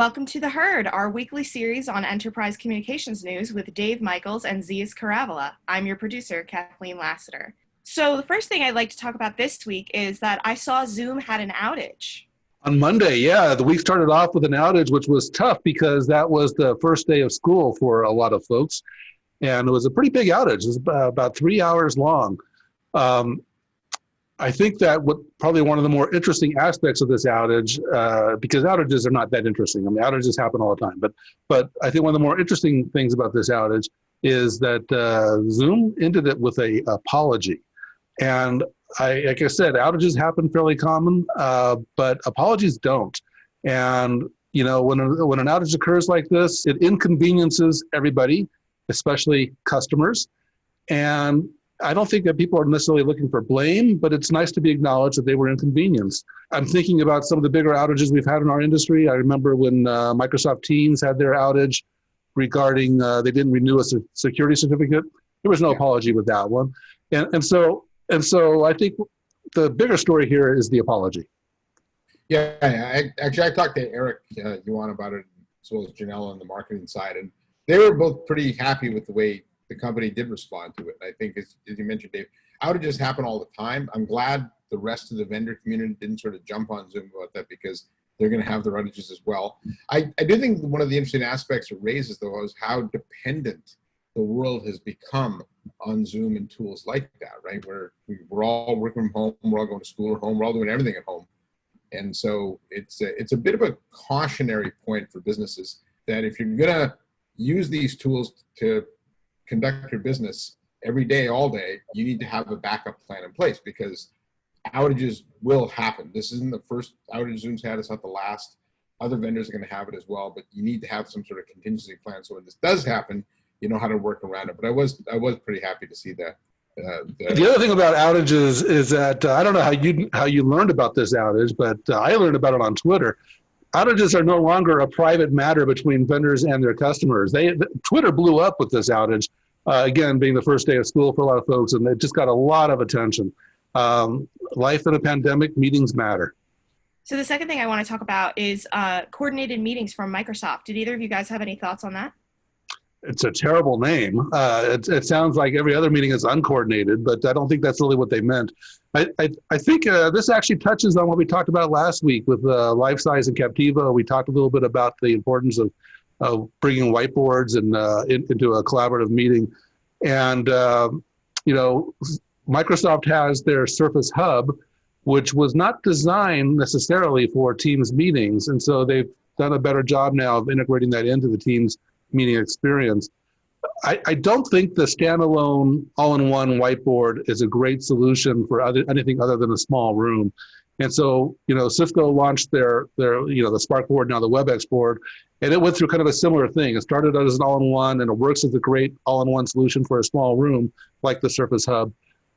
Welcome to The Herd, our weekly series on enterprise communications news with Dave Michaels and Zeus Caravella. I'm your producer, Kathleen Lassiter. So the first thing I'd like to talk about this week is that I saw Zoom had an outage. On Monday, yeah, the week started off with an outage, which was tough because that was the first day of school for a lot of folks. And it was a pretty big outage. It was about 3 hours long. I think that probably one of the more interesting aspects of this outage, because outages are not that interesting. I mean, outages happen all the time. But I think one of the more interesting things about this outage is that Zoom ended it with an apology. And like I said, outages happen fairly common, but apologies don't. And you know, when an outage occurs like this, it inconveniences everybody, especially customers. And I don't think that people are necessarily looking for blame, but it's nice to be acknowledged that they were inconvenienced. I'm thinking about some of the bigger outages we've had in our industry. I remember when Microsoft Teams had their outage regarding they didn't renew a security certificate. There was no apology with that one. And so I think the bigger story here is the apology. Yeah, I talked to Eric Yuan about it, as well as Janelle on the marketing side, and they were both pretty happy with the way the company did respond to it. I think, as you mentioned, Dave, outages happen all the time. I'm glad the rest of the vendor community didn't sort of jump on Zoom about that, because they're going to have their outages as well. I do think one of the interesting aspects it raises, though, is how dependent the world has become on Zoom and tools like that, right? Where we're all working from home, we're all going to school at home, we're all doing everything at home. And so it's a bit of a cautionary point for businesses that if you're going to use these tools to conduct your business every day, all day, you need to have a backup plan in place, because outages will happen. This isn't the first outage Zoom's had, it's not the last. Other vendors are going to have it as well, but you need to have some sort of contingency plan so when this does happen, you know how to work around it. But I was pretty happy to see that. The other thing about outages is that I don't know how you learned about this outage, but I learned about it on Twitter. Outages are no longer a private matter between vendors and their customers. Twitter blew up with this outage, again, being the first day of school for a lot of folks, and it just got a lot of attention. Life in a pandemic, meetings matter. So the second thing I want to talk about is coordinated meetings from Microsoft. Did either of you guys have any thoughts on that? It's a terrible name. It sounds like every other meeting is uncoordinated, but I don't think that's really what they meant. I think this actually touches on what we talked about last week with Lifesize and Captiva. We talked a little bit about the importance of bringing whiteboards and into a collaborative meeting. And, you know, Microsoft has their Surface Hub, which was not designed necessarily for Teams meetings. And so they've done a better job now of integrating that into the Teams meeting experience. I don't think the standalone all-in-one whiteboard is a great solution for anything other than a small room. And so, you know, Cisco launched their you know, the Spark board, now the WebEx board, and it went through kind of a similar thing. It started as an all-in-one, and it works as a great all-in-one solution for a small room like the Surface Hub.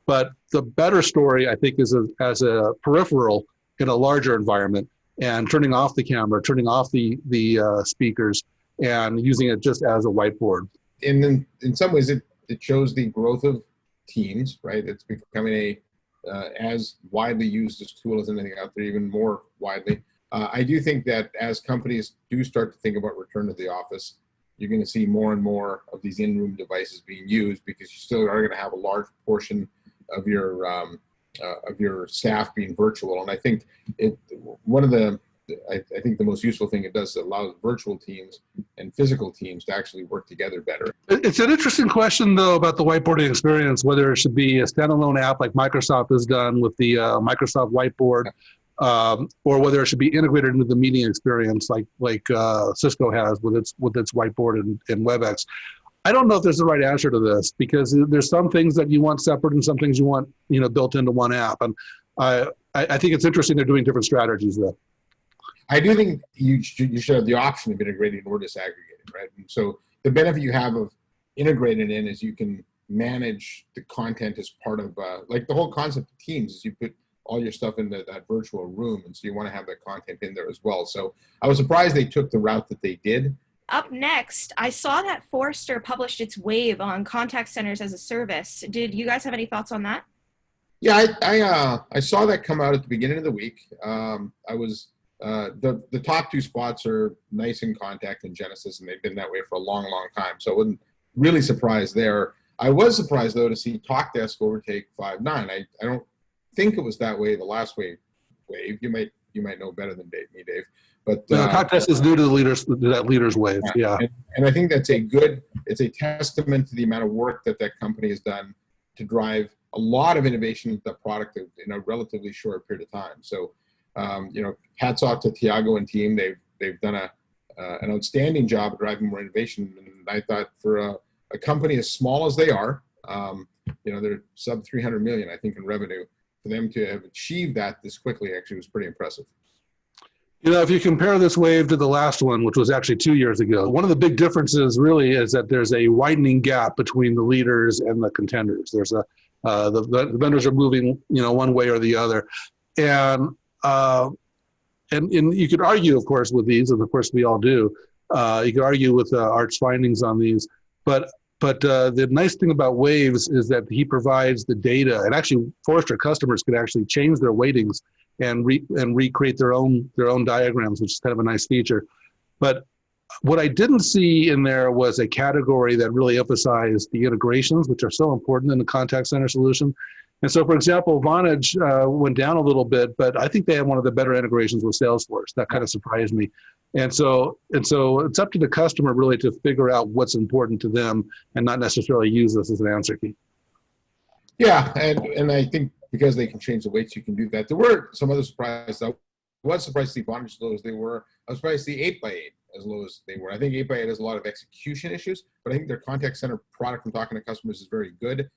But the better story, I think, is as a peripheral in a larger environment, and turning off the camera, turning off the speakers, and using it just as a whiteboard. And then in some ways, it shows the growth of Teams, right? It's becoming as widely used as tool as anything out there, even more widely. I do think that as companies do start to think about return to the office, you're going to see more and more of these in-room devices being used, because you still are going to have a large portion of your staff being virtual. And I think I think the most useful thing it does is it allows virtual teams and physical teams to actually work together better. It's an interesting question, though, about the whiteboarding experience, whether it should be a standalone app like Microsoft has done with the Microsoft Whiteboard, or whether it should be integrated into the meeting experience like Cisco has with its whiteboard and WebEx. I don't know if there's the right answer to this, because there's some things that you want separate and some things you want, you know, built into one app. And I think it's interesting they're doing different strategies, though. I do think you should have the option of integrating or disaggregating, right? And so the benefit you have of integrating in is you can manage the content as part of, like the whole concept of Teams is you put all your stuff in that virtual room, and so you want to have that content in there as well. So I was surprised they took the route that they did. Up next, I saw that Forrester published its Wave on contact centers as a service. Did you guys have any thoughts on that? Yeah, I saw that come out at the beginning of the week. I was the top two spots are NICE and Contact and Genesis, and they've been that way for a long, long time. So I wasn't really surprised there. I was surprised, though, to see TalkDesk overtake Five9. I don't think it was that way the last wave. You might know better than Dave. But TalkDesk is new to that leaders wave. Yeah. And I think it's a testament to the amount of work that company has done to drive a lot of innovation into the product in a relatively short period of time. So, hats off to Tiago and team. They've done an outstanding job of driving more innovation. And I thought for a company as small as they are, they're sub 300 million, I think, in revenue. For them to have achieved that this quickly actually was pretty impressive. If you compare this wave to the last one, which was actually 2 years ago, one of the big differences really is that there's a widening gap between the leaders and the contenders. There's the vendors are moving, one way or the other, and you could argue, of course, with these, and of course we all do. You could argue with Art's findings on these, but the nice thing about Waves is that he provides the data, and actually Forrester customers could actually change their weightings and recreate their own diagrams, which is kind of a nice feature. But what I didn't see in there was a category that really emphasized the integrations, which are so important in the contact center solution. And so, for example, Vonage went down a little bit, but I think they have one of the better integrations with Salesforce. That kind of surprised me. And so it's up to the customer really to figure out what's important to them and not necessarily use this as an answer key. Yeah, and I think because they can change the weights, you can do that. There were some other surprises. I was surprised to see Vonage as low as they were. I was surprised to see 8x8 as low as they were. I think 8x8 has a lot of execution issues, but I think their contact center product from talking to customers is very good.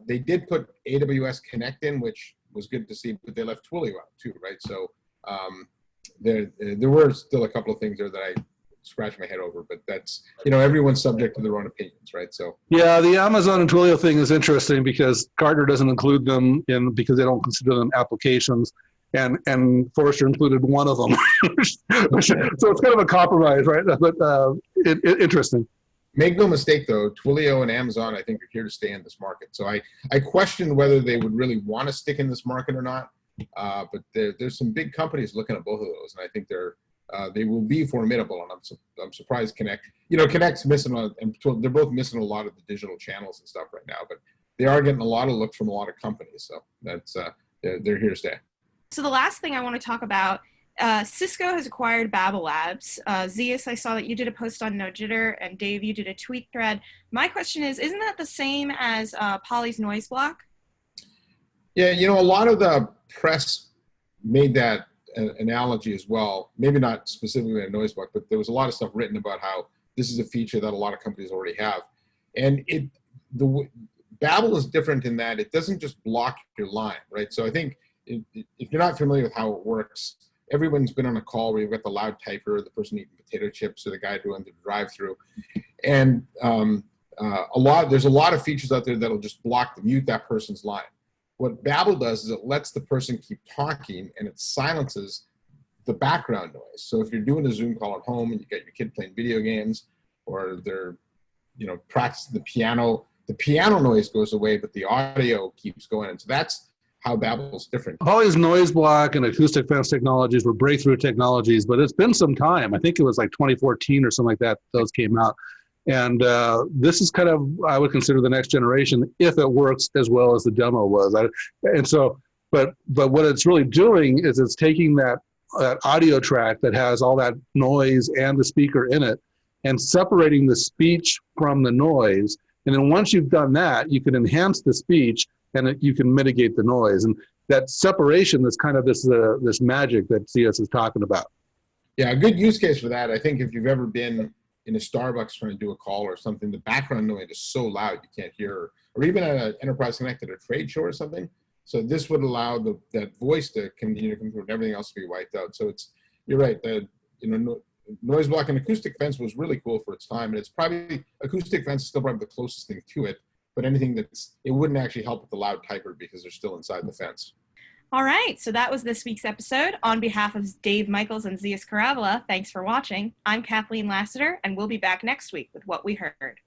They did put AWS Connect in, which was good to see, but they left Twilio out too, right? So there were still a couple of things there that I scratched my head over, but that's, everyone's subject to their own opinions, right? So yeah, the Amazon and Twilio thing is interesting because Gartner doesn't include them because they don't consider them applications, and Forrester included one of them. So it's kind of a compromise, right? But interesting. Make no mistake, though, Twilio and Amazon, I think, are here to stay in this market. So I question whether they would really want to stick in this market or not. But there's some big companies looking at both of those, and I think they will be formidable. And I'm surprised Connect. Connect's missing and they're both missing a lot of the digital channels and stuff right now. But they are getting a lot of looks from a lot of companies. So that's they're here to stay. So the last thing I want to talk about. Cisco has acquired BabbleLabs. Zeus, I saw that you did a post on No Jitter, and Dave, you did a tweet thread. My question is, isn't that the same as Poly's noise block? Yeah, a lot of the press made that analogy as well. Maybe not specifically a noise block, but there was a lot of stuff written about how this is a feature that a lot of companies already have. And Babel is different in that it doesn't just block your line, right? So I think if you're not familiar with how it works, everyone's been on a call where you've got the loud typer, the person eating potato chips, or the guy doing the drive-through, and there's a lot of features out there that'll just mute that person's line. What Babel does is it lets the person keep talking, and it silences the background noise. So if you're doing a Zoom call at home and you got your kid playing video games, or they're practicing the piano noise goes away, but the audio keeps going. And so that's how Babbel's different. Poly's noise block and acoustic fence technologies were breakthrough technologies, but it's been some time. I think it was like 2014 or something like that, those came out. And this is kind of, I would consider the next generation if it works as well as the demo was. But what it's really doing is it's taking that audio track that has all that noise and the speaker in it and separating the speech from the noise. And then once you've done that, you can enhance the speech and you can mitigate the noise. And that separation is kind of this magic that CS is talking about. Yeah, a good use case for that. I think if you've ever been in a Starbucks trying to do a call or something, the background noise is so loud you can't hear, or even at an Enterprise Connect at a trade show or something. So this would allow that voice to continue to come through and everything else to be wiped out. So you're right. Noise block and acoustic fence was really cool for its time, and it's probably acoustic fence is still probably the closest thing to it. But anything it wouldn't actually help with the loud typer because they're still inside the fence. All right, so that was this week's episode. On behalf of Dave Michaels and Zeus Caravola, thanks for watching. I'm Kathleen Lassiter, and we'll be back next week with What We Heard.